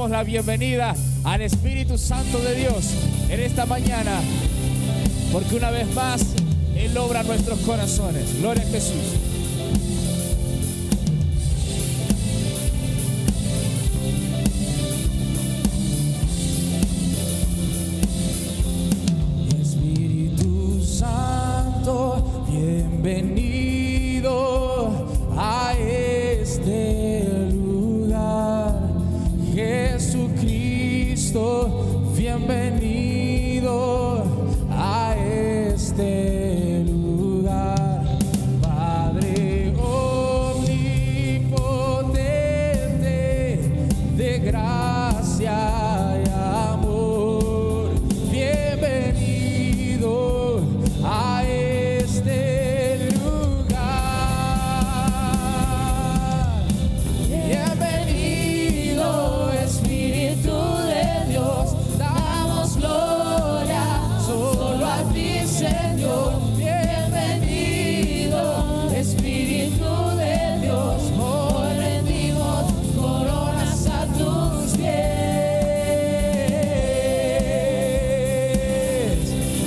damos la bienvenida al Espíritu Santo de Dios en esta mañana, porque una vez más Él obra en nuestros corazones. Gloria a Jesús. Bienvenido a este lugar, Jesucristo, bienvenido a este lugar, Padre omnipotente, de gracia y amor, bienvenido a este lugar, bienvenido Espíritu de Dios, damos gloria solo a ti, Señor, bienvenido Espíritu de Dios, hoy rendimos coronas a tus pies,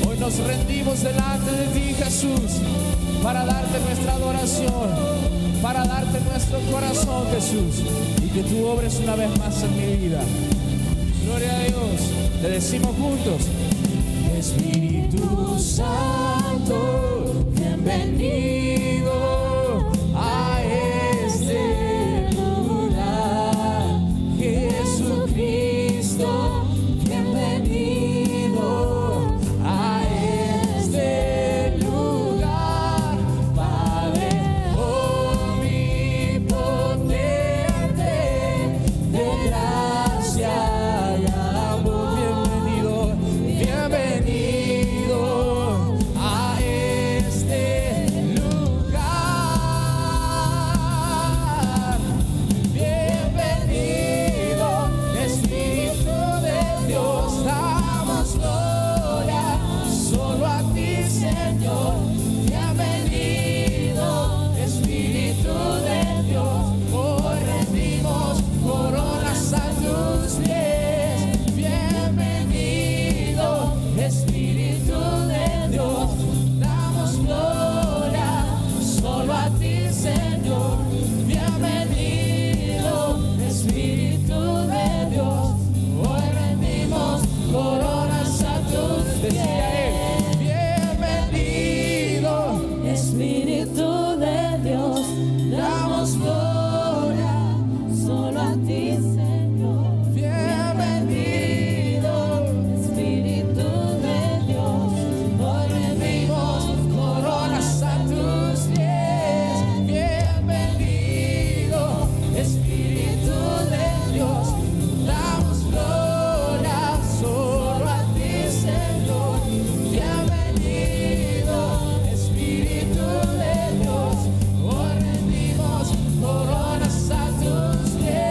hoy nos rendimos delante de ti, Jesús, para darte nuestra adoración, para darte nuestro corazón, Jesús, y que tú obres una vez más en mi vida. Gloria a Dios. Le decimos juntos: Espíritu Santo, bienvenido a este lugar, Jesucristo, bienvenido a este lugar, Padre omnipotente, de gracia y amor, bienvenido a este lugar, bienvenido Espíritu de Dios, damos gloria solo a ti, Señor, bienvenido Espíritu de Dios, hoy rendimos coronas a tus pies, bienvenido Espíritu de Dios, damos gloria solo a ti, Señor, bienvenido Espíritu de Dios, hoy rendimos coronas a tus pies, decía él, bienvenido Espíritu de Dios, damos gloria solo a ti, Señor. bienvenido Espíritu de Dios, hoy rendimos coronas a tus pies, bienvenido Espíritu de Dios, damos gloria solo a ti, Señor, bienvenido Espíritu de Dios, hoy rendimos coronas a tus pies.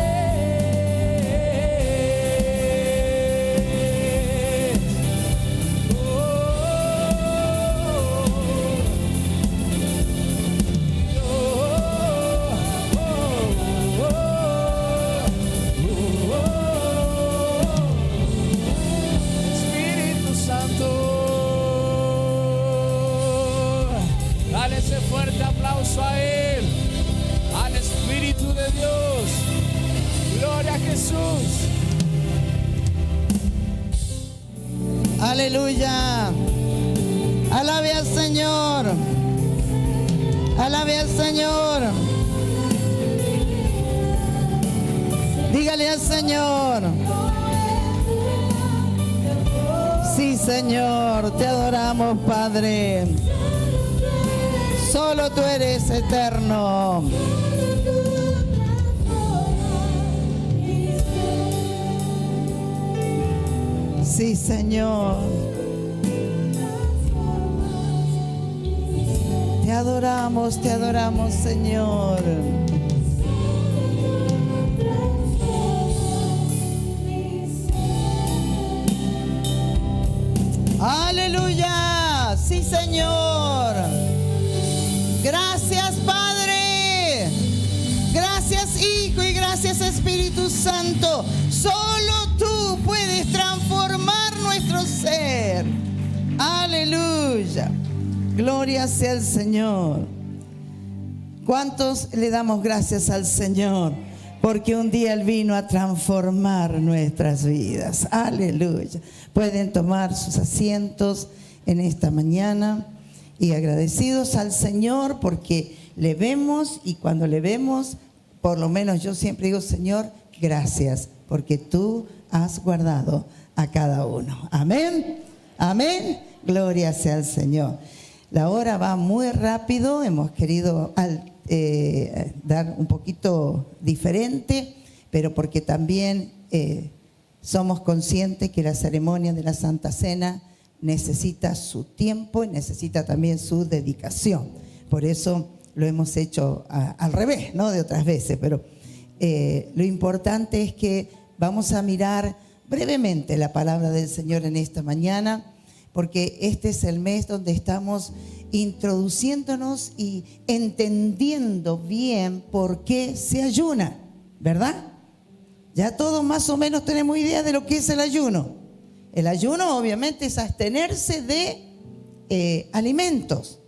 Espíritu Santo, dale ese fuerte aplauso a Él, al Espíritu de Dios. Gloria a Jesús. Aleluya. Alabe al Señor. Alabe al Señor. Dígale al Señor: sí, Señor, te adoramos, Padre. Solo tú eres eterno. Sí, Señor. Te adoramos, Señor. Aleluya. Sí, Señor. Gracias, Padre. Gracias, Hijo, y gracias, Espíritu Santo. Solo tú puedes transformar nuestro ser. Aleluya. Gloria sea al Señor. ¿Cuántos le damos gracias al Señor? Porque un día Él vino a transformar nuestras vidas. Aleluya. Pueden tomar sus asientos en esta mañana y agradecidos al Señor porque le vemos, y cuando le vemos, por lo menos yo siempre digo: Señor, gracias, porque tú has guardado a cada uno. Amén, amén, gloria sea al Señor. La hora va muy rápido, hemos querido dar un poquito diferente, pero porque también somos conscientes que la ceremonia de la Santa Cena necesita su tiempo y necesita también su dedicación. Por eso lo hemos hecho al revés, ¿no? De otras veces, pero lo importante es que vamos a mirar brevemente la palabra del Señor en esta mañana, porque este es el mes donde estamos introduciéndonos y entendiendo bien por qué se ayuna, ¿verdad? Ya todos más o menos tenemos idea de lo que es el ayuno. El ayuno obviamente es abstenerse de alimentos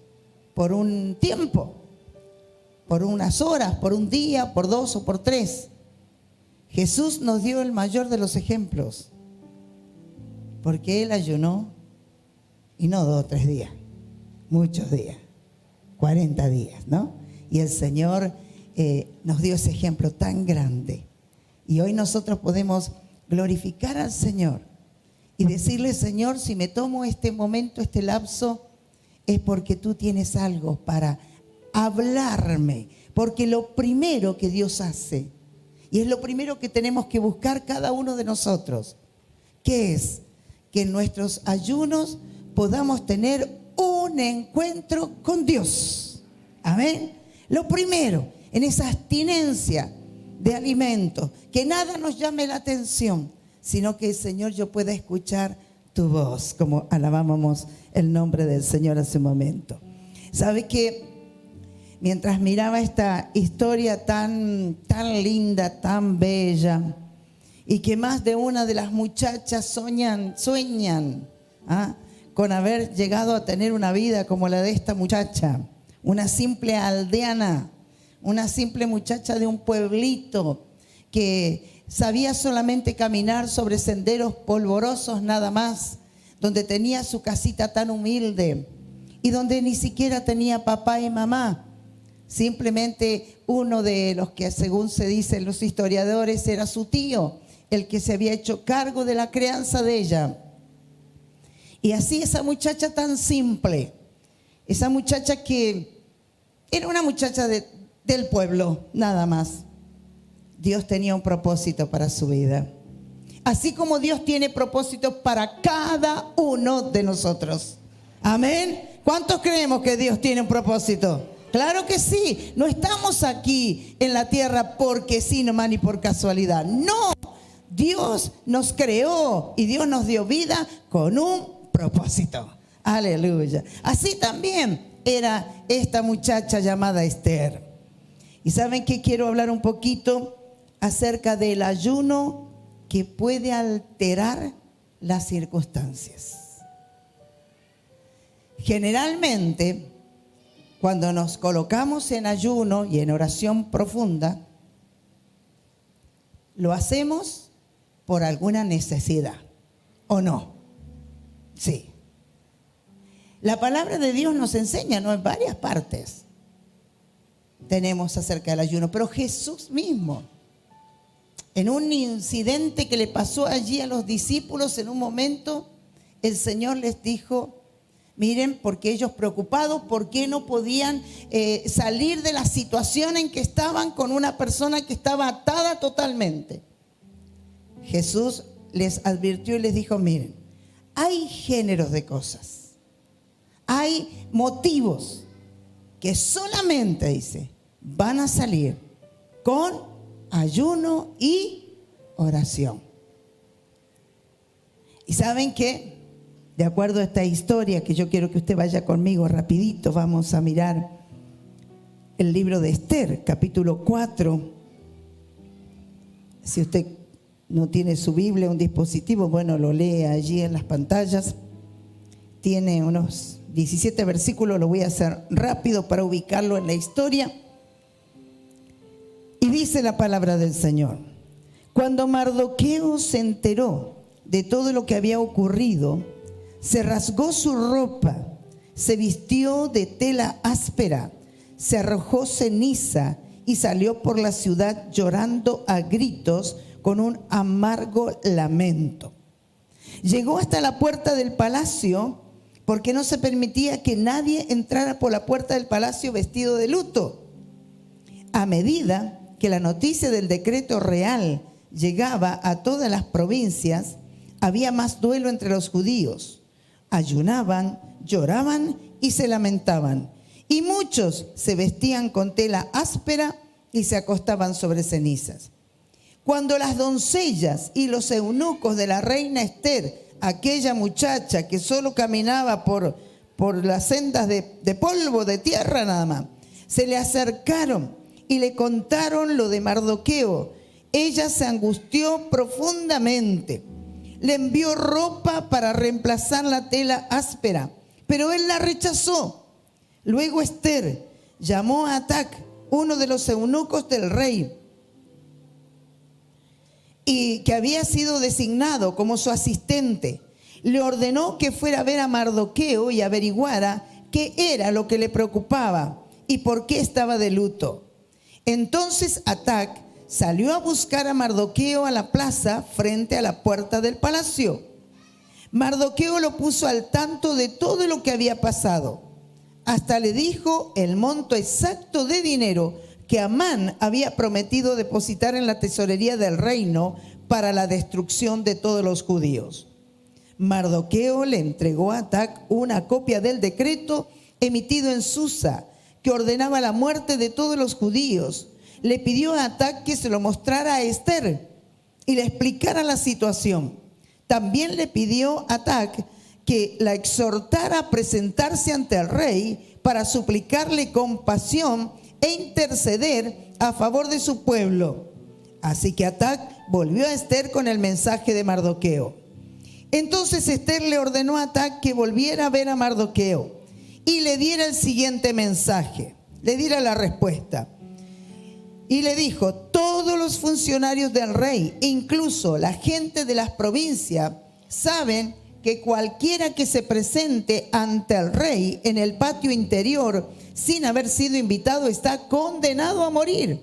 por un tiempo, por unas horas, por un día, por 2 o por 3. Jesús nos dio el mayor de los ejemplos, porque Él ayunó, y no 2 o 3 días, muchos días, 40 días, ¿no? Y el Señor nos dio ese ejemplo tan grande. Y hoy nosotros podemos glorificar al Señor y decirle: Señor, si me tomo este momento, este lapso, es porque tú tienes algo para hablarme. Porque lo primero que Dios hace, y es lo primero que tenemos que buscar cada uno de nosotros, ¿qué es? Que en nuestros ayunos podamos tener un encuentro con Dios. Amén. Lo primero, en esa abstinencia de alimentos, que nada nos llame la atención, sino que, Señor, yo pueda escuchar tu voz, como alabábamos el nombre del Señor hace un momento. ¿Sabe que mientras miraba esta historia tan linda, tan bella, y que más de una de las muchachas sueñan con haber llegado a tener una vida como la de esta muchacha, una simple aldeana, una simple muchacha de un pueblito que sabía solamente caminar sobre senderos polvorosos nada más, donde tenía su casita tan humilde y donde ni siquiera tenía papá y mamá. Simplemente uno de los que, según se dicen los historiadores, era su tío, el que se había hecho cargo de la crianza de ella. Y así esa muchacha tan simple, esa muchacha que era una muchacha del pueblo, nada más. Dios tenía un propósito para su vida. Así como Dios tiene propósitos para cada uno de nosotros. Amén. ¿Cuántos creemos que Dios tiene un propósito? Claro que sí. No estamos aquí en la tierra porque sí nomás ni por casualidad. No. Dios nos creó y Dios nos dio vida con un propósito. Aleluya. Así también era esta muchacha llamada Esther. Y ¿saben qué? Quiero hablar un poquito acerca del ayuno que puede alterar las circunstancias. Generalmente, cuando nos colocamos en ayuno y en oración profunda, lo hacemos por alguna necesidad, ¿o no? Sí. La palabra de Dios nos enseña, ¿no? En varias partes tenemos acerca del ayuno, pero Jesús mismo, en un incidente que le pasó allí a los discípulos, en un momento, el Señor les dijo: miren, porque ellos preocupados, ¿por qué no podían salir de la situación en que estaban con una persona que estaba atada totalmente? Jesús les advirtió y les dijo: miren, hay géneros de cosas, hay motivos que solamente, dice, van a salir con ayuno y oración. ¿Y saben qué? De acuerdo a esta historia, que yo quiero que usted vaya conmigo rapidito, vamos a mirar el libro de Esther, capítulo 4. Si usted no tiene su Biblia, un dispositivo, bueno, lo lee allí en las pantallas. Tiene unos 17 versículos, lo voy a hacer rápido para ubicarlo en la historia. Y dice la palabra del Señor: cuando Mardoqueo se enteró de todo lo que había ocurrido, se rasgó su ropa, se vistió de tela áspera, se arrojó ceniza y salió por la ciudad llorando a gritos con un amargo lamento. Llegó hasta la puerta del palacio, porque no se permitía que nadie entrara por la puerta del palacio vestido de luto. A medida que la noticia del decreto real llegaba a todas las provincias, había más duelo entre los judíos. Ayunaban, lloraban y se lamentaban. Y muchos se vestían con tela áspera y se acostaban sobre cenizas. Cuando las doncellas y los eunucos de la reina Esther, aquella muchacha que solo caminaba por las sendas de polvo, de tierra nada más, se le acercaron y le contaron lo de Mardoqueo, ella se angustió profundamente. Le envió ropa para reemplazar la tela áspera, pero él la rechazó. Luego Esther llamó a Atac, uno de los eunucos del rey, y que había sido designado como su asistente. Le ordenó que fuera a ver a Mardoqueo y averiguara qué era lo que le preocupaba y por qué estaba de luto. Entonces Atac salió a buscar a Mardoqueo a la plaza frente a la puerta del palacio. Mardoqueo lo puso al tanto de todo lo que había pasado. Hasta le dijo el monto exacto de dinero que Amán había prometido depositar en la tesorería del reino para la destrucción de todos los judíos. Mardoqueo le entregó a Atac una copia del decreto emitido en Susa, que ordenaba la muerte de todos los judíos. Le pidió a Atac que se lo mostrara a Esther y le explicara la situación. También le pidió a Atac que la exhortara a presentarse ante el rey para suplicarle compasión e interceder a favor de su pueblo. Así que Atac volvió a Esther con el mensaje de Mardoqueo. Entonces Esther le ordenó a Atac que volviera a ver a Mardoqueo y le diera el siguiente mensaje, le diera la respuesta. Y le dijo: todos los funcionarios del rey, incluso la gente de las provincias, saben que cualquiera que se presente ante el rey en el patio interior sin haber sido invitado está condenado a morir,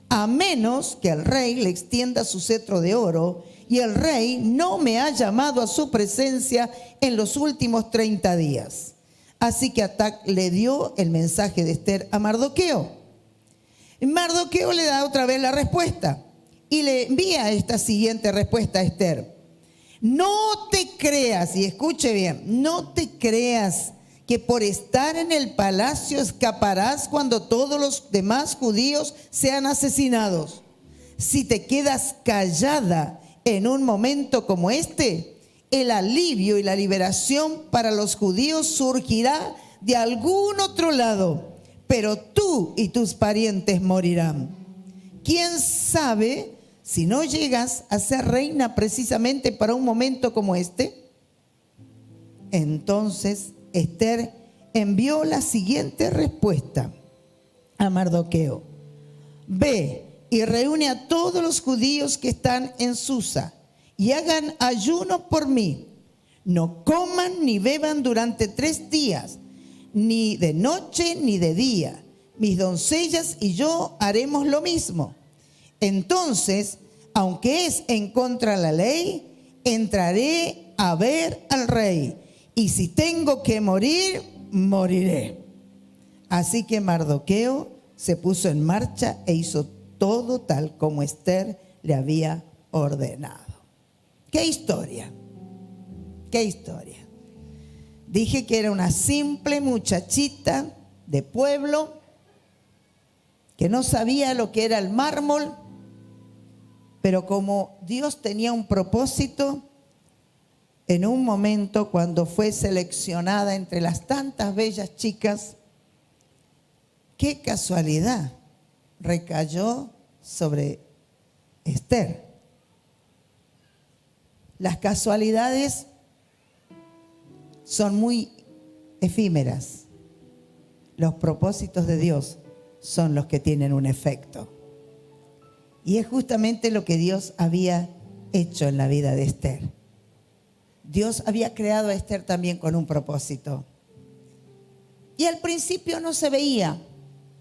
a menos que el rey le extienda su cetro de oro, y el rey no me ha llamado a su presencia en los últimos 30 días. Así que Atac le dio el mensaje de Esther a Mardoqueo. Mardoqueo le da otra vez la respuesta y le envía esta siguiente respuesta a Esther: no te creas, y escuche bien, no te creas que por estar en el palacio escaparás cuando todos los demás judíos sean asesinados. Si te quedas callada en un momento como este, el alivio y la liberación para los judíos surgirá de algún otro lado, pero tú y tus parientes morirán. ¿Quién sabe si no llegas a ser reina precisamente para un momento como este? Entonces Esther envió la siguiente respuesta a Mardoqueo: ve y reúne a todos los judíos que están en Susa y hagan ayuno por mí. No coman ni beban durante 3 días, ni de noche ni de día. Mis doncellas y yo haremos lo mismo. Entonces, aunque es en contra de la ley, entraré a ver al rey. Y si tengo que morir, moriré. Así que Mardoqueo se puso en marcha e hizo todo tal como Esther le había ordenado. ¡Qué historia! ¡Qué historia! Dije que era una simple muchachita de pueblo que no sabía lo que era el mármol, pero como Dios tenía un propósito, en un momento cuando fue seleccionada entre las tantas bellas chicas, qué casualidad, recayó sobre Esther. Las casualidades son muy efímeras. Los propósitos de Dios son los que tienen un efecto. Y es justamente lo que Dios había hecho en la vida de Esther. Dios había creado a Esther también con un propósito. Y al principio no se veía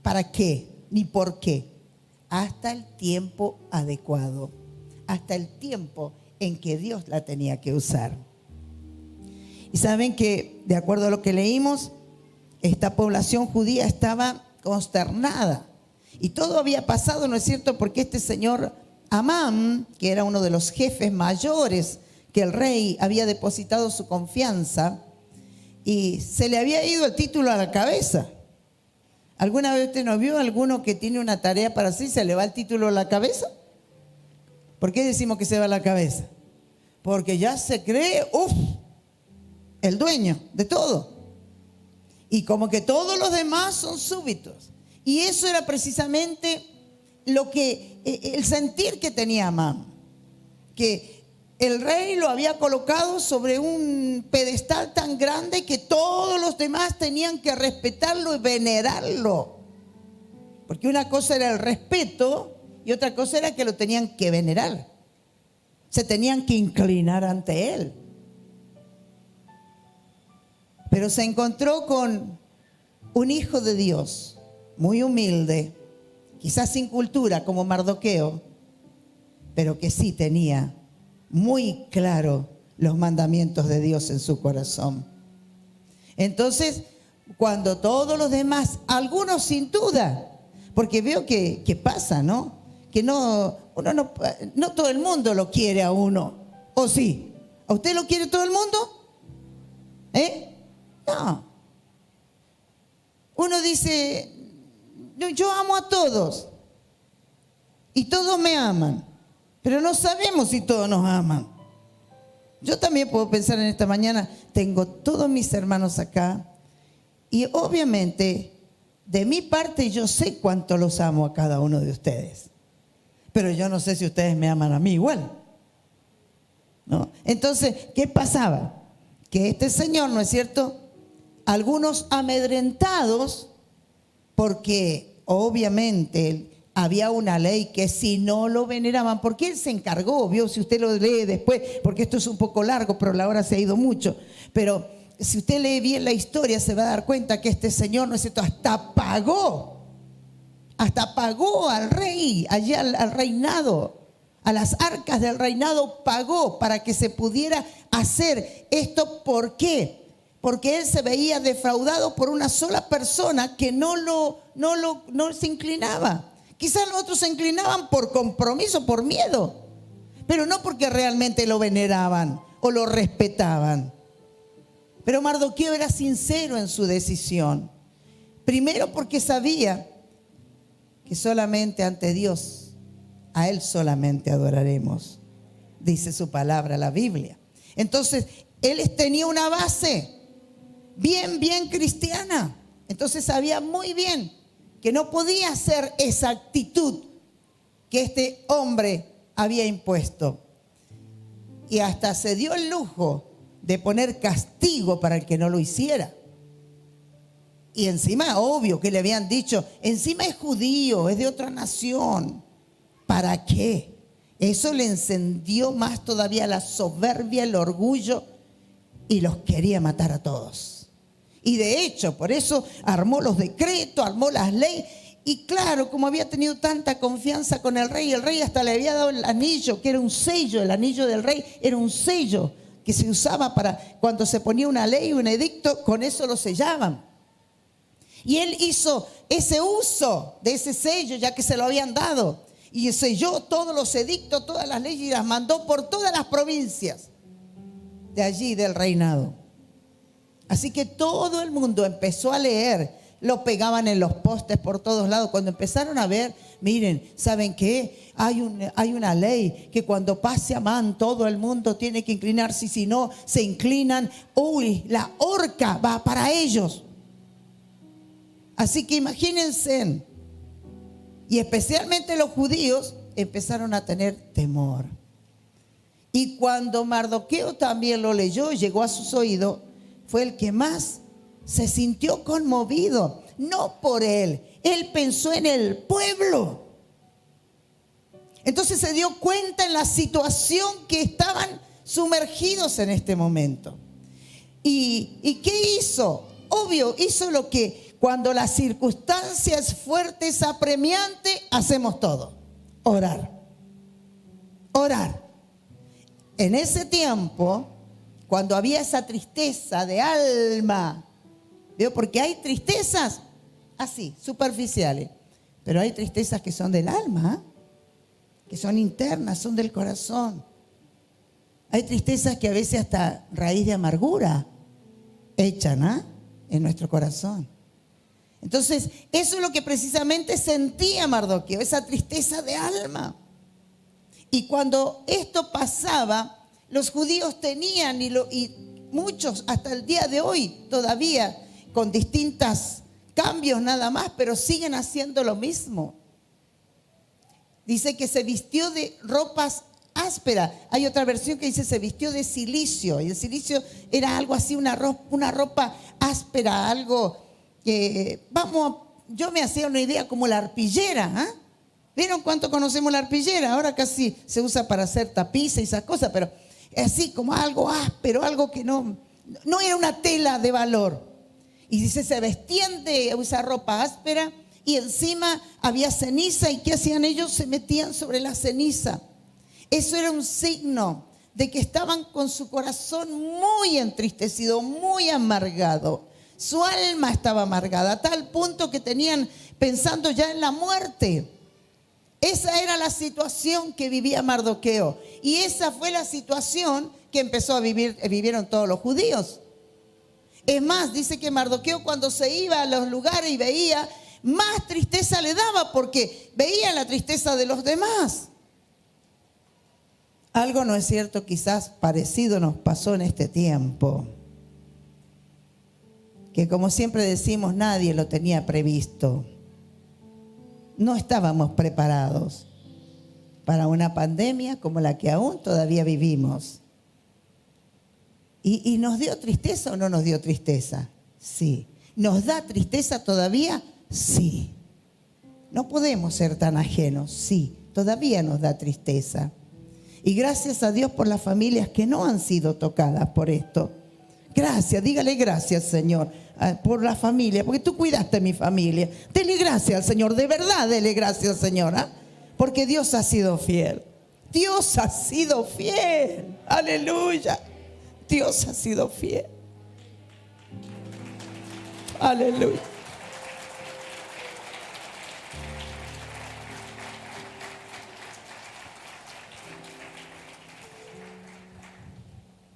para qué ni por qué, hasta el tiempo adecuado, hasta el tiempo en que Dios la tenía que usar. Y saben que, de acuerdo a lo que leímos, esta población judía estaba consternada. Y todo había pasado, ¿no es cierto?, porque este señor Amán, que era uno de los jefes mayores que el rey había depositado su confianza, y se le había ido el título a la cabeza. ¿Alguna vez usted no vio a alguno que tiene una tarea para hacer y se le va el título a la cabeza? ¿Por qué decimos que se va a la cabeza? Porque ya se cree, el dueño de todo. Y como que todos los demás son súbditos. Y eso era precisamente el sentir que tenía Amán. Que el rey lo había colocado sobre un pedestal tan grande que todos los demás tenían que respetarlo y venerarlo. Porque una cosa era el respeto y otra cosa era que lo tenían que venerar. Se tenían que inclinar ante él. Pero se encontró con un hijo de Dios, muy humilde, quizás sin cultura como Mardoqueo, pero que sí tenía muy claro los mandamientos de Dios en su corazón. Entonces, cuando todos los demás, algunos sin duda, porque veo que pasa, ¿no? Que no todo el mundo lo quiere a uno, ¿o sí? ¿A usted lo quiere todo el mundo? No. Uno dice, yo amo a todos y todos me aman, pero no sabemos si todos nos aman. Yo también puedo pensar en esta mañana, tengo todos mis hermanos acá y obviamente de mi parte yo sé cuánto los amo a cada uno de ustedes, pero yo no sé si ustedes me aman a mí igual, ¿no? Entonces, ¿qué pasaba? Que este señor, ¿no es cierto?, algunos amedrentados, porque obviamente había una ley que si no lo veneraban, porque él se encargó, vio, si usted lo lee después, porque esto es un poco largo, pero la hora se ha ido mucho, pero si usted lee bien la historia se va a dar cuenta que este señor, ¿no es cierto?, hasta pagó al rey, allá al reinado, a las arcas del reinado pagó para que se pudiera hacer esto. ¿Por qué? Porque él se veía defraudado por una sola persona que no se inclinaba. Quizás los otros se inclinaban por compromiso, por miedo, pero no porque realmente lo veneraban o lo respetaban. Pero Mardoqueo era sincero en su decisión. Primero porque sabía que solamente ante Dios, a Él solamente adoraremos, dice su palabra, la Biblia. Entonces, él tenía una base bien cristiana. Entonces sabía muy bien que no podía ser esa actitud que este hombre había impuesto. Y hasta se dio el lujo de poner castigo para el que no lo hiciera. Y encima, obvio que le habían dicho, encima es judío, es de otra nación. ¿Para qué? Eso le encendió más todavía la soberbia, el orgullo, y los quería matar a todos. Y de hecho, por eso armó los decretos, armó las leyes. Y claro, como había tenido tanta confianza con el rey hasta le había dado el anillo, que era un sello. El anillo del rey era un sello que se usaba para cuando se ponía una ley, un edicto, con eso lo sellaban. Y él hizo ese uso de ese sello, ya que se lo habían dado. Y selló todos los edictos, todas las leyes, y las mandó por todas las provincias de allí del reinado. Así que todo el mundo empezó a leer, lo pegaban en los postes por todos lados. Cuando empezaron a ver, miren, ¿saben qué? Hay una ley que cuando pase Amán todo el mundo tiene que inclinarse, y si no se inclinan, la horca va para ellos. Así que imagínense, y especialmente los judíos empezaron a tener temor. Y cuando Mardoqueo también lo leyó y llegó a sus oídos, fue el que más se sintió conmovido. No por él pensó en el pueblo. Entonces se dio cuenta en la situación que estaban sumergidos en este momento. ¿Y qué hizo? Obvio, hizo lo que cuando la circunstancia es fuerte, es apremiante, hacemos todo. Orar. Orar. En ese tiempo, cuando había esa tristeza de alma, ¿veo? Porque hay tristezas así, superficiales, pero hay tristezas que son del alma, que son internas, son del corazón. Hay tristezas que a veces hasta raíz de amargura echan en nuestro corazón. Entonces, eso es lo que precisamente sentía Mardoqueo, esa tristeza de alma. Y cuando esto pasaba, los judíos tenían, y muchos hasta el día de hoy todavía, con distintos cambios nada más, pero siguen haciendo lo mismo. Dice que se vistió de ropas ásperas. Hay otra versión que dice se vistió de cilicio. Y el cilicio era algo así, una ropa áspera, algo que, yo me hacía una idea como la arpillera. ¿Vieron cuánto conocemos la arpillera? Ahora casi se usa para hacer tapices y esas cosas, pero así como algo áspero, algo que no era una tela de valor. Y dice, se vestían de esa ropa áspera y encima había ceniza. ¿Y qué hacían ellos? Se metían sobre la ceniza. Eso era un signo de que estaban con su corazón muy entristecido, muy amargado. Su alma estaba amargada a tal punto que tenían pensando ya en la muerte. Esa era la situación que vivía Mardoqueo. Y esa fue la situación que vivieron todos los judíos. Es más, dice que Mardoqueo cuando se iba a los lugares y veía, más tristeza le daba porque veía la tristeza de los demás. Algo no es cierto, quizás parecido nos pasó en este tiempo. Que como siempre decimos, nadie lo tenía previsto. No estábamos preparados para una pandemia como la que aún todavía vivimos. ¿Y nos dio tristeza o no nos dio tristeza? Sí. ¿Nos da tristeza todavía? Sí. No podemos ser tan ajenos. Sí, todavía nos da tristeza. Y gracias a Dios por las familias que no han sido tocadas por esto. Gracias, dígale gracias, Señor, por la familia, porque tú cuidaste mi familia. Dele gracias al Señor, de verdad dele gracias, Señor, porque Dios ha sido fiel. Dios ha sido fiel. Aleluya. Dios ha sido fiel. Aleluya.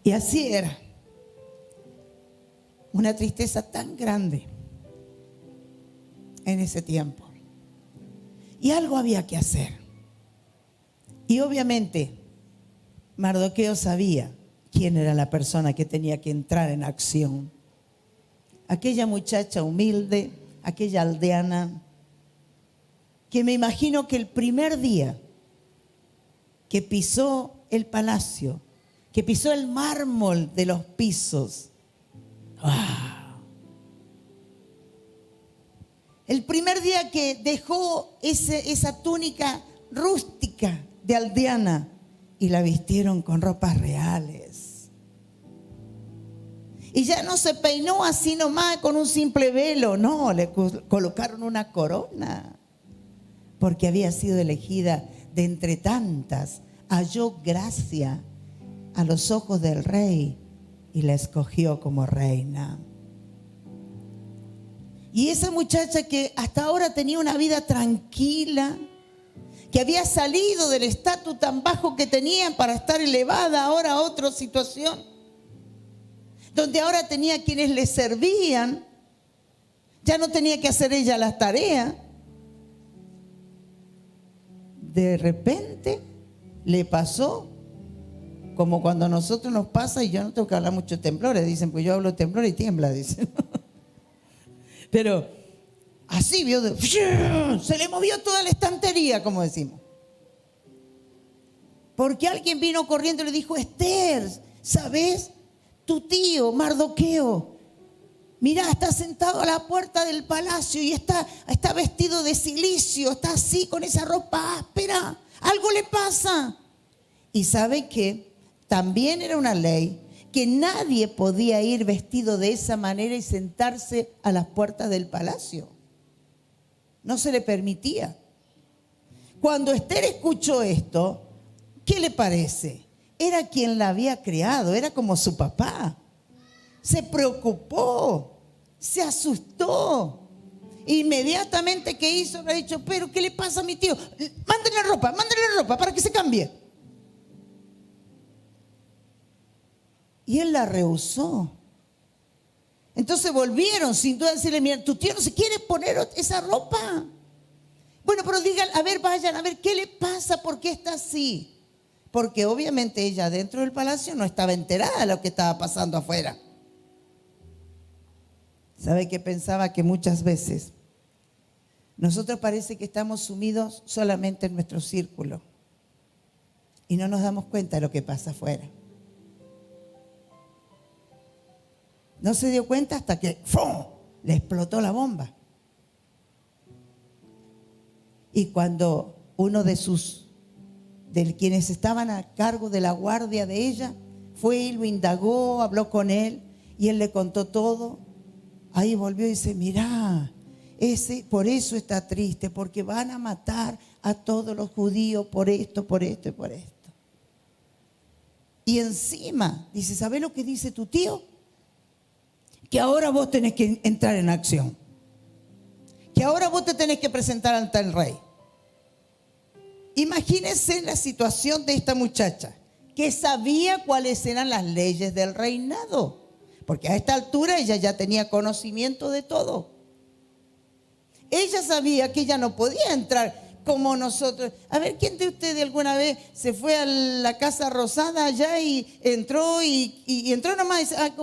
Y así era. Una tristeza tan grande en ese tiempo. Y algo había que hacer. Y obviamente Mardoqueo sabía quién era la persona que tenía que entrar en acción. Aquella muchacha humilde, aquella aldeana, que me imagino que el primer día que pisó el palacio, que pisó el mármol de los pisos, ¡wow! El primer día que dejó esa túnica rústica de aldeana y la vistieron con ropas reales. Y ya no se peinó así nomás con un simple velo, no, le colocaron una corona, porque había sido elegida de entre tantas, halló gracia a los ojos del rey y la escogió como reina. Y esa muchacha que hasta ahora tenía una vida tranquila, que había salido del estatus tan bajo que tenían para estar elevada ahora a otra situación, donde ahora tenía quienes le servían, ya no tenía que hacer ella las tareas. De repente le pasó como cuando a nosotros nos pasa, y yo no tengo que hablar mucho de temblores, dicen, pues yo hablo de temblor y tiembla, dicen. Pero así vio, se le movió toda la estantería, como decimos. Porque alguien vino corriendo y le dijo: Esther, ¿sabes? Tu tío Mardoqueo, mira, está sentado a la puerta del palacio y está vestido de cilicio, está así con esa ropa áspera, algo le pasa. Y ¿sabe qué? También era una ley que nadie podía ir vestido de esa manera y sentarse a las puertas del palacio. No se le permitía. Cuando Esther escuchó esto, ¿qué le parece? Era quien la había criado, era como su papá. Se preocupó, se asustó. Inmediatamente, ¿qué hizo? Le ha dicho: ¿pero qué le pasa a mi tío? Mándale ropa para que se cambie. Y él la rehusó. Entonces volvieron sin duda a decirle: mira, tu tío no se quiere poner esa ropa. Bueno, pero digan, a ver, vayan, a ver, ¿qué le pasa? ¿Por qué está así? Porque obviamente ella dentro del palacio no estaba enterada de lo que estaba pasando afuera. ¿Sabe qué pensaba? Que muchas veces nosotros parece que estamos sumidos solamente en nuestro círculo y no nos damos cuenta de lo que pasa afuera. No se dio cuenta hasta que ¡fum!, le explotó la bomba. Y cuando uno de quienes estaban a cargo de la guardia de ella fue y lo indagó, habló con él y él le contó todo, ahí volvió y dice: mirá, por eso está triste, porque van a matar a todos los judíos por esto, por esto y por esto. Y encima dice: ¿sabés lo que dice tu tío? Que ahora vos tenés que entrar en acción, que ahora vos te tenés que presentar ante el rey. Imagínense la situación de esta muchacha, que sabía cuáles eran las leyes del reinado, porque a esta altura ella ya tenía conocimiento de todo. Ella sabía que ella no podía entrar como nosotros. A ver, ¿quién de ustedes alguna vez se fue a la Casa Rosada allá y entró y entró nomás y dice: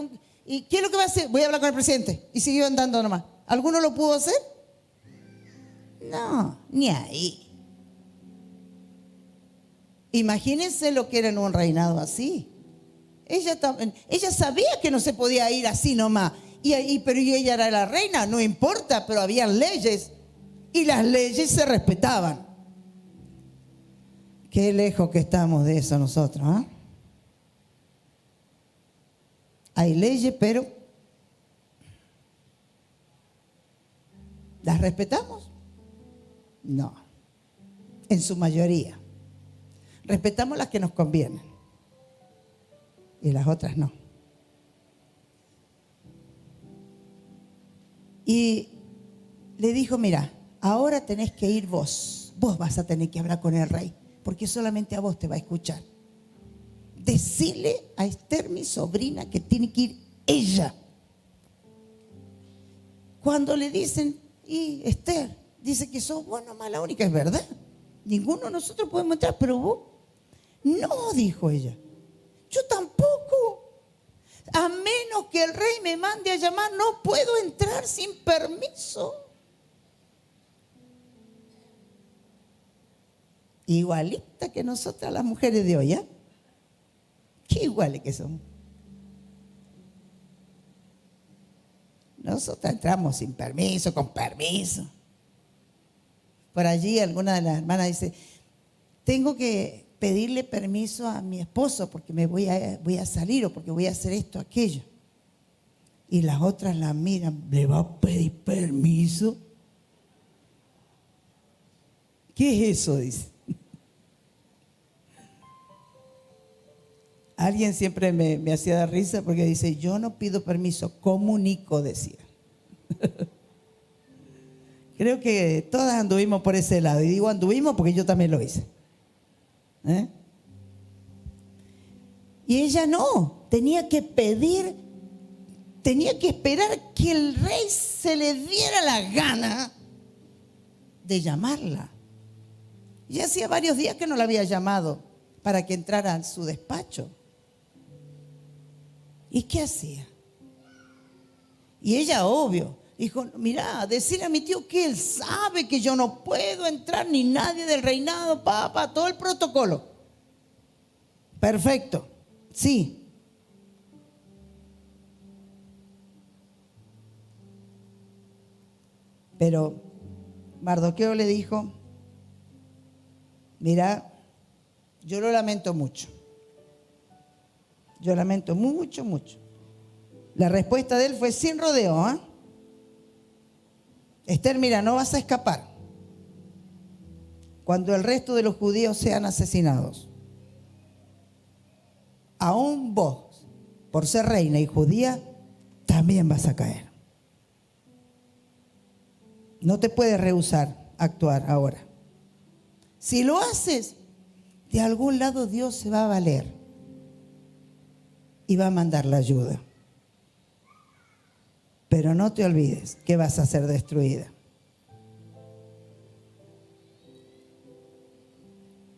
¿y qué es lo que va a hacer? Voy a hablar con el presidente. Y siguió andando nomás. ¿Alguno lo pudo hacer? No, ni ahí. Imagínense lo que era en un reinado así. Ella sabía que no se podía ir así nomás. Pero ella era la reina, no importa, pero había leyes. Y las leyes se respetaban. Qué lejos que estamos de eso nosotros, ¿eh? Hay leyes, pero ¿las respetamos? No, en su mayoría. Respetamos las que nos convienen y las otras no. Y le dijo: mira, ahora tenés que ir vos vas a tener que hablar con el rey, porque solamente a vos te va a escuchar. Decile a Esther, mi sobrina, que tiene que ir ella. Cuando le dicen: y Esther, dice que sos vos nomás la única, es verdad. Ninguno de nosotros podemos entrar, pero vos. No, dijo ella, yo tampoco. A menos que el rey me mande a llamar, no puedo entrar sin permiso. Igualita que nosotras las mujeres de hoy, ¿eh? Qué iguales que somos. Nosotras entramos sin permiso, con permiso. Por allí alguna de las hermanas dice: tengo que pedirle permiso a mi esposo porque me voy a salir, o porque voy a hacer esto, aquello. Y las otras la miran: ¿le va a pedir permiso? ¿Qué es eso?, dice. Alguien siempre me hacía dar risa porque dice: yo no pido permiso, comunico, decía. Creo que todas anduvimos por ese lado. Y digo anduvimos porque yo también lo hice. Y ella no, tenía que pedir, tenía que esperar que el rey se le diera la gana de llamarla. Y hacía varios días que no la había llamado para que entrara a su despacho. ¿Y qué hacía? Y ella, obvio, dijo: mira, decirle a mi tío que él sabe que yo no puedo entrar, ni nadie del reinado, todo el protocolo. Perfecto, sí. Pero Mardoqueo le dijo, mira, yo lo lamento mucho. Yo lamento mucho, mucho. La respuesta de él fue sin rodeo, ¿eh? Esther, mira, no vas a escapar cuando el resto de los judíos sean asesinados. Aún vos, por ser reina y judía, también vas a caer. No te puedes rehusar a actuar ahora. Si lo haces, de algún lado Dios se va a valer y va a mandar la ayuda. Pero no te olvides que vas a ser destruida.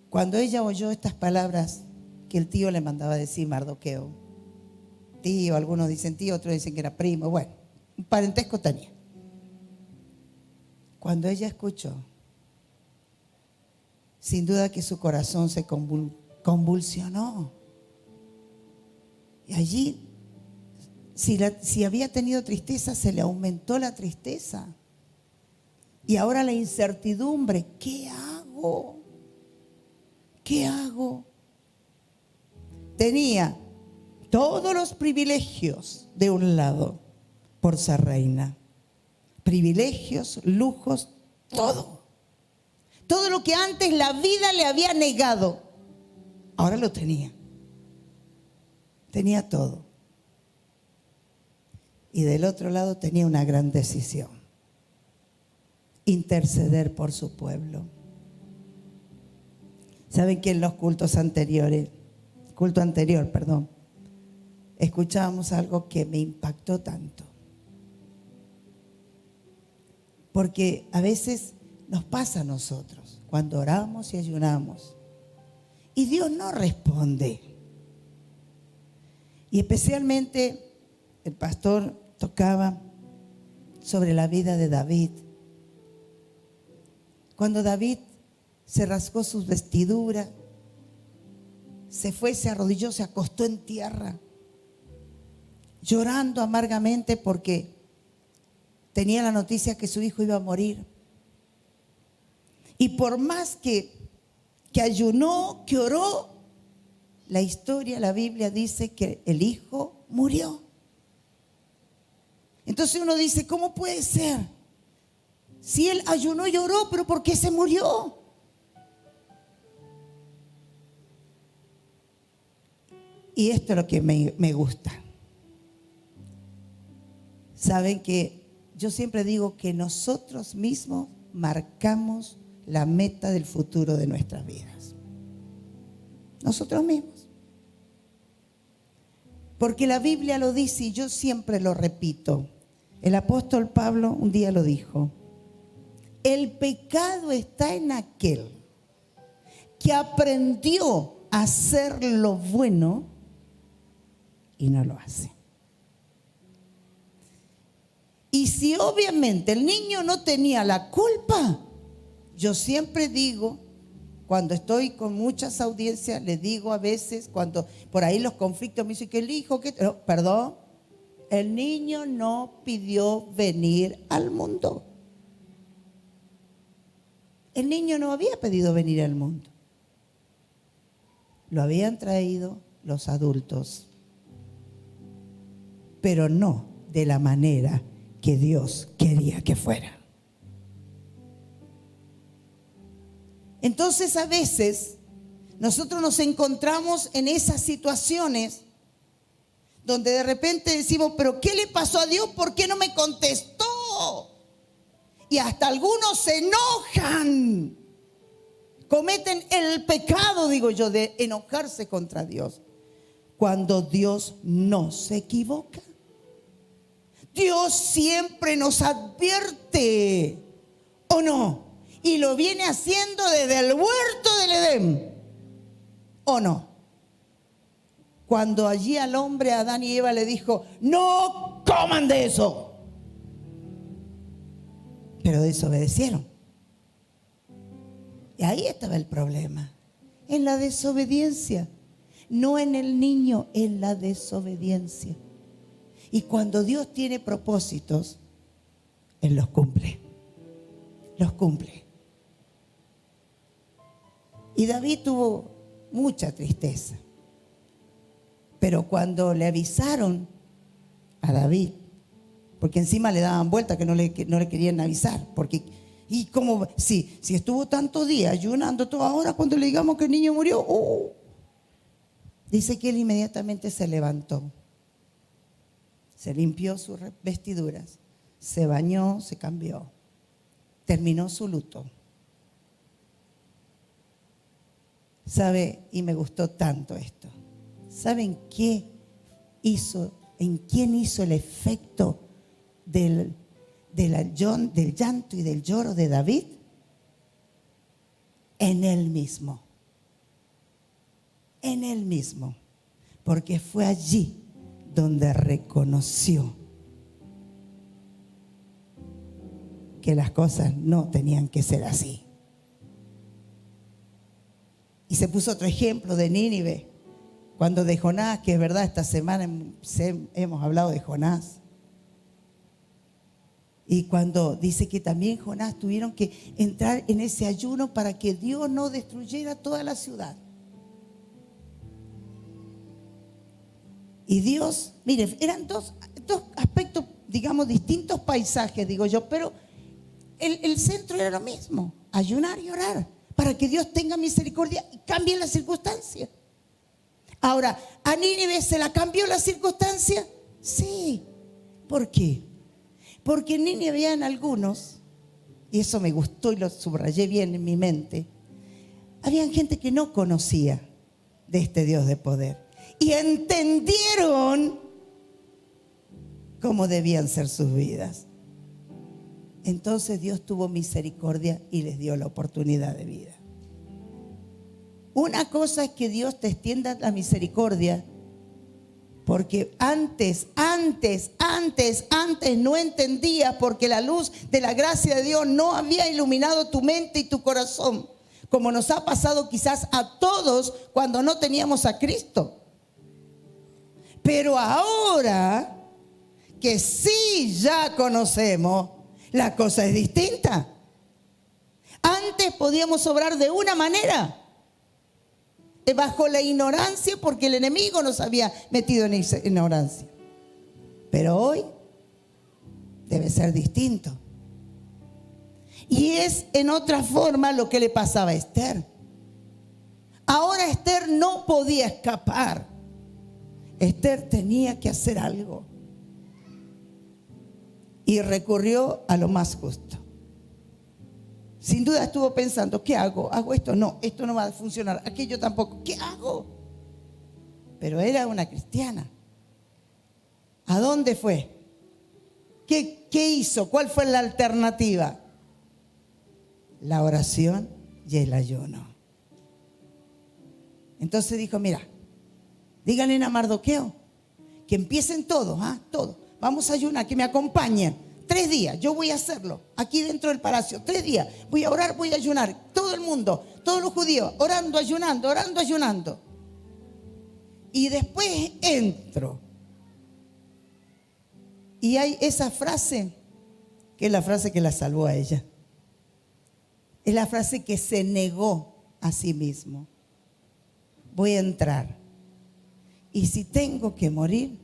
Cuando ella oyó estas palabras que el tío le mandaba decir, Mardoqueo, tío, algunos dicen tío, otros dicen que era primo, bueno, un parentesco tenía. Cuando ella escuchó, sin duda que su corazón se convulsionó. Y allí, si había tenido tristeza, se le aumentó la tristeza. Y ahora la incertidumbre, ¿qué hago? ¿Qué hago? Tenía todos los privilegios de un lado por ser reina. Privilegios, lujos, todo. Todo lo que antes la vida le había negado, ahora lo tenía. Tenía todo. Y del otro lado tenía una gran decisión: interceder por su pueblo. ¿Saben que en los culto anterior, escuchábamos algo que me impactó tanto? Porque a veces nos pasa a nosotros, cuando oramos y ayunamos, y Dios no responde. Y especialmente el pastor tocaba sobre la vida de David. Cuando David se rasgó sus vestiduras, se fue, se arrodilló, se acostó en tierra, llorando amargamente porque tenía la noticia que su hijo iba a morir. Y por más que ayunó, que oró, la historia, la Biblia dice que el hijo murió. Entonces uno dice, ¿cómo puede ser? Si él ayunó y oró, pero ¿por qué se murió? Y esto es lo que me gusta. Saben que yo siempre digo que nosotros mismos marcamos la meta del futuro de nuestras vidas. Nosotros mismos. Porque la Biblia lo dice y yo siempre lo repito. El apóstol Pablo un día lo dijo: el pecado está en aquel que aprendió a hacer lo bueno y no lo hace. Y si obviamente el niño no tenía la culpa, yo siempre digo, cuando estoy con muchas audiencias, les digo a veces, cuando por ahí los conflictos me dicen que el hijo, no, perdón, el niño no pidió venir al mundo. El niño no había pedido venir al mundo. Lo habían traído los adultos, pero no de la manera que Dios quería que fuera. Entonces a veces nosotros nos encontramos en esas situaciones donde de repente decimos, pero ¿qué le pasó a Dios? ¿Por qué no me contestó? Y hasta algunos se enojan, cometen el pecado, digo yo, de enojarse contra Dios, cuando Dios no se equivoca. Dios siempre nos advierte, ¿o no? Y lo viene haciendo desde el huerto del Edén, ¿o no? Cuando allí al hombre, a Adán y Eva, le dijo, no coman de eso. Pero desobedecieron. Y ahí estaba el problema, en la desobediencia. no en el niño, en la desobediencia. Y cuando Dios tiene propósitos, Él los cumple. Los cumple. Y David tuvo mucha tristeza. Pero cuando le avisaron a David, porque encima le daban vuelta que no le querían avisar, porque y como si estuvo tantos días ayunando todo, ahora cuando le digamos que el niño murió, dice que él inmediatamente se levantó, se limpió sus vestiduras, se bañó, se cambió, terminó su luto. ¿Sabe? Y me gustó tanto esto. ¿Saben qué hizo? ¿En quién hizo el efecto del llanto y del lloro de David? En él mismo. En él mismo. Porque fue allí donde reconoció que las cosas no tenían que ser así. Y se puso otro ejemplo de Nínive, cuando de Jonás, que es verdad, esta semana hemos hablado de Jonás. Y cuando dice que también Jonás tuvieron que entrar en ese ayuno para que Dios no destruyera toda la ciudad. Y Dios, miren, eran dos aspectos, digamos, distintos paisajes, digo yo, pero el centro era lo mismo, ayunar y orar, para que Dios tenga misericordia y cambie las circunstancias. Ahora, ¿a Nínive se la cambió la circunstancia? Sí. ¿Por qué? Porque en Nínive habían algunos, y eso me gustó y lo subrayé bien en mi mente, habían gente que no conocía de este Dios de poder y entendieron cómo debían ser sus vidas. Entonces Dios tuvo misericordia y les dio la oportunidad de vida. Una cosa es que Dios te extienda la misericordia, porque antes no entendías, porque la luz de la gracia de Dios no había iluminado tu mente y tu corazón, como nos ha pasado quizás a todos cuando no teníamos a Cristo. Pero ahora que sí ya conocemos, la cosa es distinta. Antes podíamos obrar de una manera, bajo la ignorancia, porque el enemigo nos había metido en ignorancia. Pero hoy debe ser distinto. Y es en otra forma lo que le pasaba a Esther. Ahora Esther no podía escapar. Esther tenía que hacer algo. Y recurrió a lo más justo. Sin duda estuvo pensando, ¿qué hago? ¿Hago esto? No, esto no va a funcionar. Aquello tampoco. ¿Qué hago? Pero era una cristiana. ¿A dónde fue? ¿Qué hizo? ¿Cuál fue la alternativa? La oración y el ayuno. Entonces dijo, mira, díganle a Mardoqueo que empiecen todos, todos. Vamos a ayunar, que me acompañen. 3 días, yo voy a hacerlo, aquí dentro del palacio, 3 días, voy a orar, voy a ayunar, todo el mundo, todos los judíos, orando, ayunando. Y después entro. Y hay esa frase, que es la frase que la salvó a ella. Es la frase que se negó a sí mismo. Voy a entrar. Y si tengo que morir,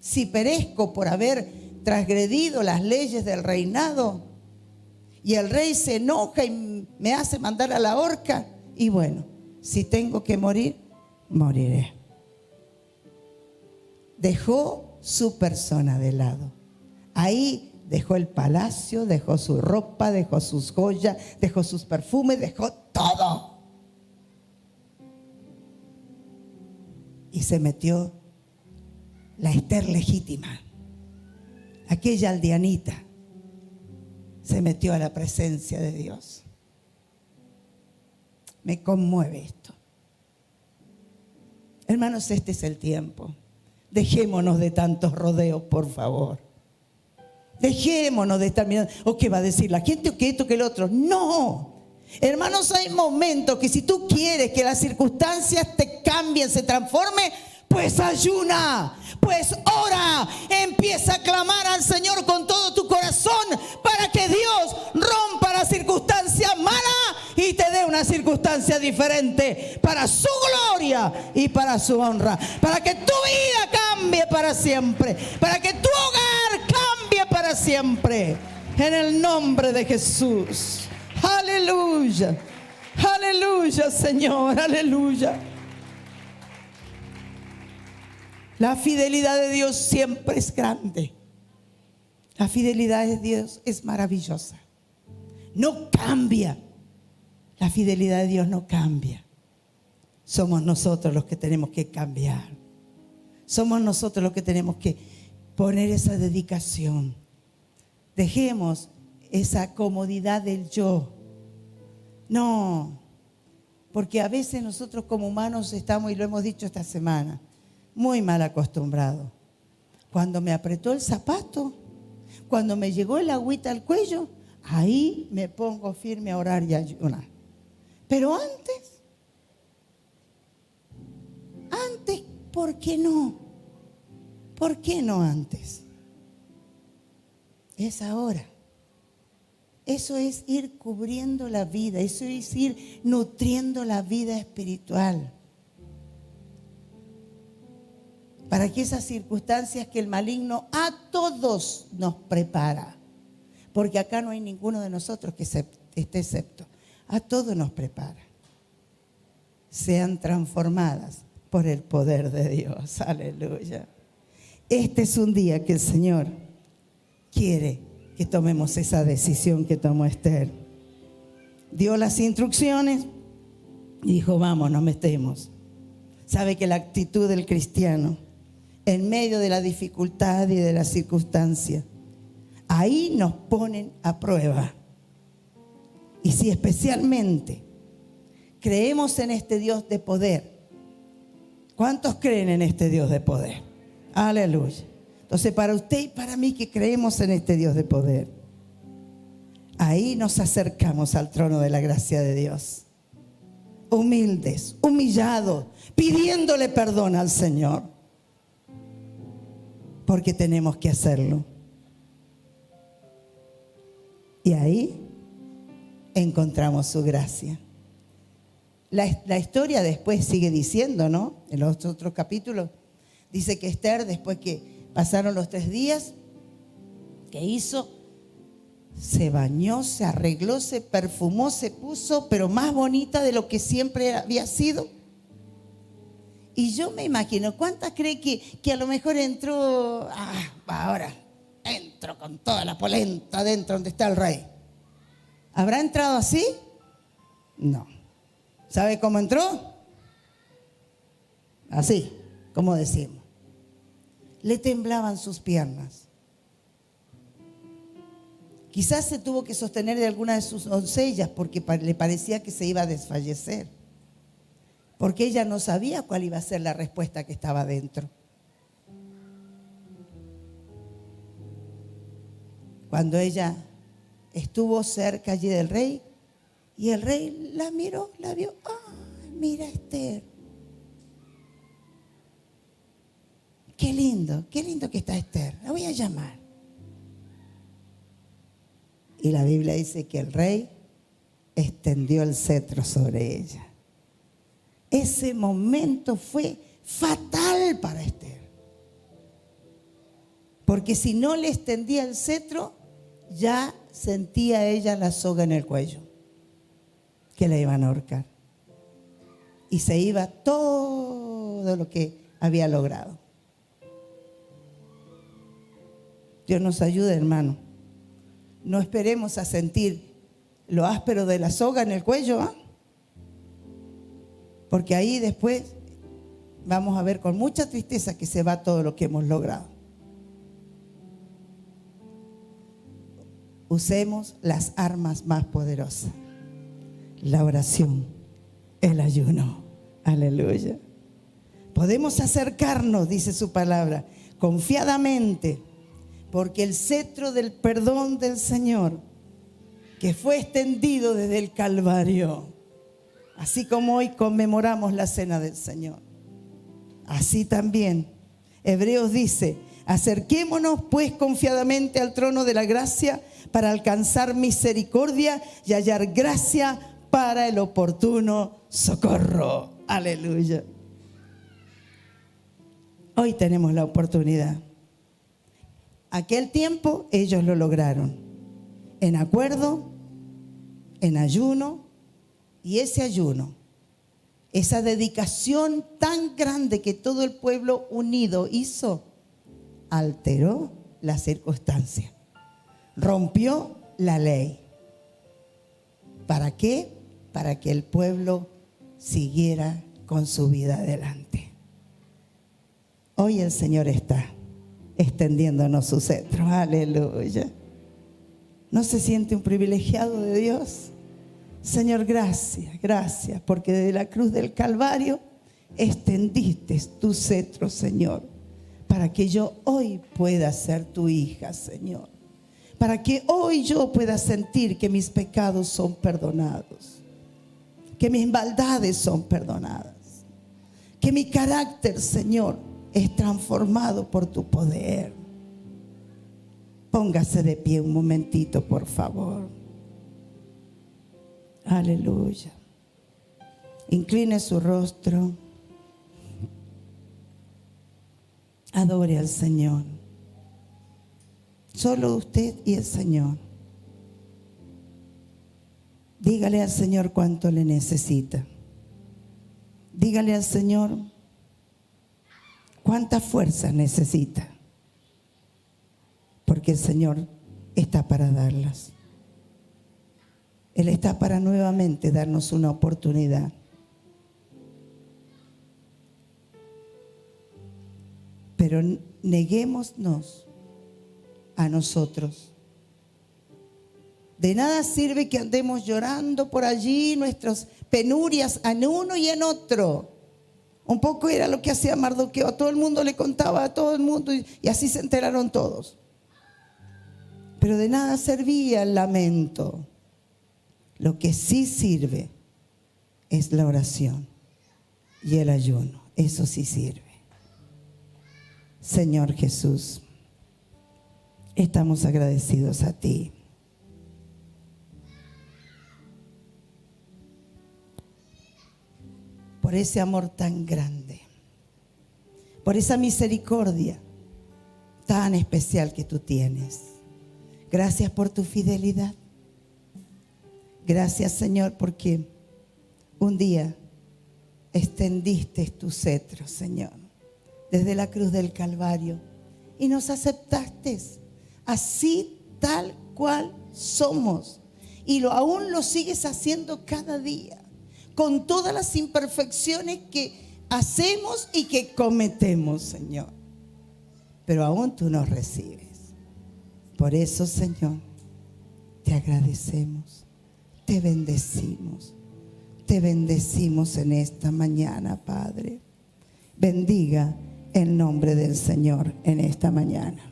si perezco por haber transgredido las leyes del reinado y el rey se enoja y me hace mandar a la horca, y bueno, si tengo que morir, moriré. Dejó su persona de lado. Ahí dejó el palacio, dejó su ropa, dejó sus joyas, dejó sus perfumes, dejó todo. Y se metió la Esther legítima. Aquella aldeanita se metió a la presencia de Dios. Me conmueve esto. Hermanos, este es el tiempo. Dejémonos de tantos rodeos, por favor. Dejémonos de estar mirando, ¿o qué va a decir la gente? ¿O qué esto, que el otro? No. Hermanos, hay momentos que si tú quieres que las circunstancias te cambien, se transformen, pues ayuna, pues ora, empieza a clamar al Señor con todo tu corazón para que Dios rompa la circunstancia mala y te dé una circunstancia diferente para su gloria y para su honra, para que tu vida cambie para siempre, para que tu hogar cambie para siempre, en el nombre de Jesús. Aleluya, aleluya, Señor, aleluya. La fidelidad de Dios siempre es grande. La fidelidad de Dios es maravillosa. No cambia. La fidelidad de Dios no cambia. Somos nosotros los que tenemos que cambiar. Somos nosotros los que tenemos que poner esa dedicación. Dejemos esa comodidad del yo. No, porque a veces nosotros como humanos estamos, y lo hemos dicho esta semana, muy mal acostumbrados. Cuando me apretó el zapato, cuando me llegó el agüita al cuello, ahí me pongo firme a orar y a ayunar. Pero antes, ¿por qué no? ¿Por qué no antes? Es ahora. Eso es ir cubriendo la vida, eso es ir nutriendo la vida espiritual. Para que esas circunstancias que el maligno a todos nos prepara, porque acá no hay ninguno de nosotros que esté excepto, a todos nos prepara, sean transformadas por el poder de Dios. Aleluya. Este es un día que el Señor quiere que tomemos esa decisión que tomó Esther. Dio las instrucciones y dijo, vamos, nos metemos. Sabe que la actitud del cristiano en medio de la dificultad y de la circunstancia, ahí nos ponen a prueba. Y si especialmente creemos en este Dios de poder, ¿cuántos creen en este Dios de poder? Aleluya. Entonces, para usted y para mí que creemos en este Dios de poder, ahí nos acercamos al trono de la gracia de Dios. Humildes, humillados, pidiéndole perdón al Señor. Porque tenemos que hacerlo. Y ahí encontramos su gracia. La historia después sigue diciendo, ¿no? En los otros capítulos, dice que Esther, después que pasaron los 3 días, ¿qué hizo? Se bañó, se arregló, se perfumó, se puso, pero más bonita de lo que siempre había sido. Y yo me imagino, ¿cuántas cree que a lo mejor entró, ahora entro con toda la polenta adentro donde está el rey? ¿Habrá entrado así? No. ¿Sabe cómo entró? Así, como decimos. Le temblaban sus piernas. Quizás se tuvo que sostener de alguna de sus doncellas porque le parecía que se iba a desfallecer. Porque ella no sabía cuál iba a ser la respuesta que estaba dentro. Cuando ella estuvo cerca allí del rey, y el rey la miró, la vio. ¡Ay, mira Esther! Qué lindo que está Esther. La voy a llamar. Y la Biblia dice que el rey extendió el cetro sobre ella. Ese momento fue fatal para Esther. Porque si no le extendía el cetro, ya sentía ella la soga en el cuello, que la iban a ahorcar. Y se iba todo lo que había logrado. Dios nos ayude, hermano. No esperemos a sentir lo áspero de la soga en el cuello, ¿eh? Porque ahí después vamos a ver con mucha tristeza que se va todo lo que hemos logrado. Usemos las armas más poderosas: la oración, el ayuno. Aleluya. Podemos acercarnos, dice su palabra, confiadamente, porque el cetro del perdón del Señor que fue extendido desde el Calvario. Así como hoy conmemoramos la cena del Señor, así también Hebreos dice: acerquémonos pues confiadamente al trono de la gracia para alcanzar misericordia y hallar gracia para el oportuno socorro. Aleluya. Hoy tenemos la oportunidad. Aquel tiempo ellos lo lograron en acuerdo, en ayuno, y ese ayuno, esa dedicación tan grande que todo el pueblo unido hizo, alteró la circunstancia, rompió la ley. ¿Para qué? Para que el pueblo siguiera con su vida adelante. Hoy el Señor está extendiéndonos su cetro. Aleluya. ¿No se siente un privilegiado de Dios? Señor, gracias, gracias, porque desde la cruz del Calvario extendiste tu cetro, Señor, para que yo hoy pueda ser tu hija, Señor. Para que hoy yo pueda sentir que mis pecados son perdonados, que mis maldades son perdonadas, que mi carácter, Señor, es transformado por tu poder. Póngase de pie un momentito, por favor. Aleluya. Incline su rostro. Adore al Señor. Solo usted y el Señor. Dígale al Señor cuánto le necesita. Dígale al Señor cuántas fuerzas necesita. Porque el Señor está para darlas. Él está para nuevamente darnos una oportunidad. Pero neguémonos a nosotros. De nada sirve que andemos llorando por allí nuestras penurias en uno y en otro. Un poco era lo que hacía Mardoqueo. A todo el mundo le contaba, a todo el mundo, y así se enteraron todos. Pero de nada servía el lamento. Lo que sí sirve es la oración y el ayuno. Eso sí sirve. Señor Jesús, estamos agradecidos a ti. Por ese amor tan grande, por esa misericordia tan especial que tú tienes. Gracias por tu fidelidad. Gracias, Señor, porque un día extendiste tu cetro, Señor, desde la cruz del Calvario, y nos aceptaste así tal cual somos, y aún lo sigues haciendo cada día, con todas las imperfecciones que hacemos y que cometemos, Señor, pero aún tú nos recibes. Por eso, Señor, te agradecemos. Te bendecimos en esta mañana, Padre. Bendiga el nombre del Señor en esta mañana.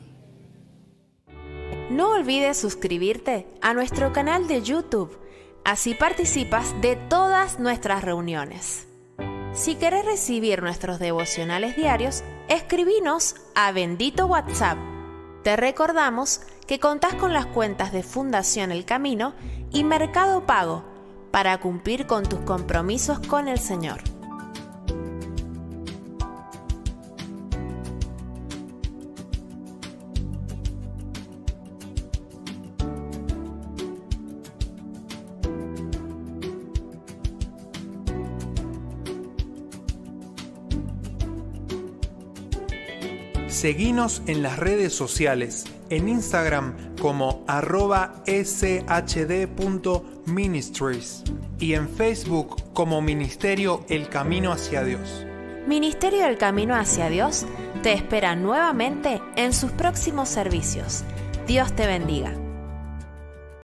No olvides suscribirte a nuestro canal de YouTube, así participas de todas nuestras reuniones. Si querés recibir nuestros devocionales diarios, escribinos a Bendito WhatsApp. Te recordamos que contás con las cuentas de Fundación El Camino y Mercado Pago para cumplir con tus compromisos con el Señor. Seguinos en las redes sociales, en Instagram como @shd.ministries y en Facebook como Ministerio El Camino hacia Dios. Ministerio El Camino hacia Dios te espera nuevamente en sus próximos servicios. Dios te bendiga.